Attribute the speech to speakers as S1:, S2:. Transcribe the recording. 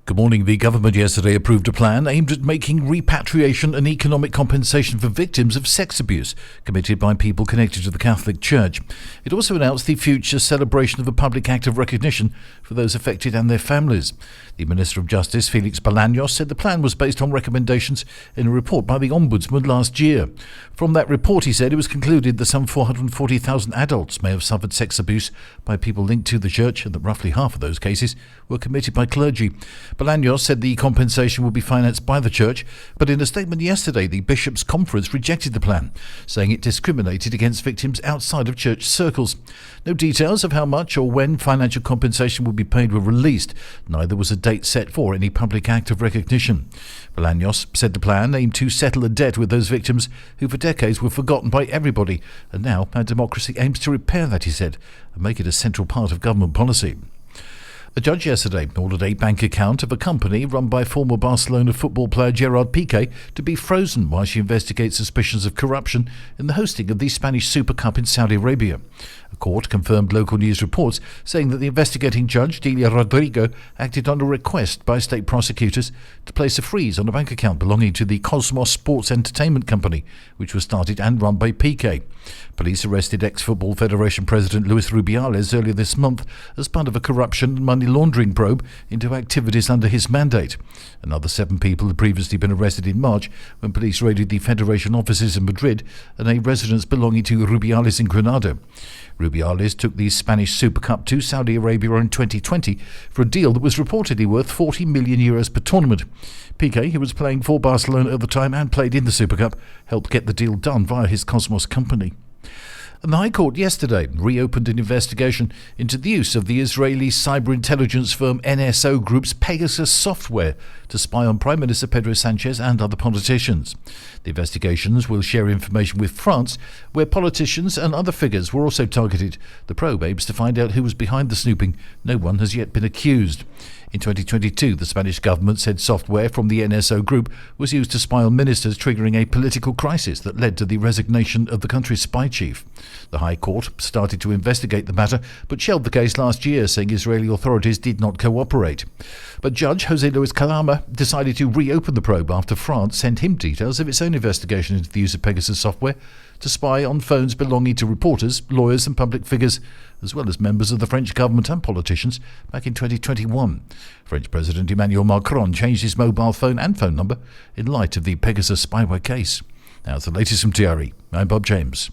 S1: Good morning. The government yesterday approved a plan aimed at making repatriation and economic compensation for victims of sex abuse committed by people connected to the Catholic Church. It also announced the future celebration of a public act of recognition for those affected and their families. The Minister of Justice, Felix Bolaños, said the plan was based on recommendations in a report by the Ombudsman last year. From that report, he said, it was concluded that some 440,000 adults may have suffered sex abuse by people linked to the Church, and that roughly half of those cases were committed by clergy. Bolaños said the compensation will be financed by the Church, but in a statement yesterday, the Bishops' Conference rejected the plan, saying it discriminated against victims outside of church circles. No details of how much or when financial compensation will be paid were released. Neither was a date set for any public act of recognition. Bolaños said the plan aimed to settle a debt with those victims who for decades were forgotten by everybody, and now our democracy aims to repair that, he said, and make it a central part of government policy. A judge yesterday ordered a bank account of a company run by former Barcelona football player Gerard Piqué to be frozen while she investigates suspicions of corruption in the hosting of the Spanish Super Cup in Saudi Arabia. A court confirmed local news reports saying that the investigating judge, Delia Rodrigo, acted on a request by state prosecutors to place a freeze on a bank account belonging to the Cosmos Sports Entertainment Company, which was started and run by Piqué. Police arrested ex-Football Federation President Luis Rubiales earlier this month as part of a corruption and money laundering probe into activities under his mandate. Another 7 people had previously been arrested in March when police raided the Federation offices in Madrid and a residence belonging to Rubiales in Granada. Rubiales took the Spanish Super Cup to Saudi Arabia in 2020 for a deal that was reportedly worth €40 million per tournament. Piqué, who was playing for Barcelona at the time and played in the Super Cup, helped get the deal done via his Cosmos company. And the High Court yesterday reopened an investigation into the use of the Israeli cyber intelligence firm NSO Group's Pegasus software to spy on Prime Minister Pedro Sanchez and other politicians. The investigations will share information with France, where politicians and other figures were also targeted. The probe aims to find out who was behind the snooping. No one has yet been accused. In 2022, the Spanish government said software from the NSO Group was used to spy on ministers, triggering a political crisis that led to the resignation of the country's spy chief. The High Court started to investigate the matter, but shelved the case last year, saying Israeli authorities did not cooperate. But Judge José Luis Calama decided to reopen the probe after France sent him details of its own investigation into the use of Pegasus software to spy on phones belonging to reporters, lawyers and public figures, as well as members of the French government and politicians back in 2021. French President Emmanuel Macron changed his mobile phone and phone number in light of the Pegasus spyware case. Now, it's the latest from TRE. I'm Bob James.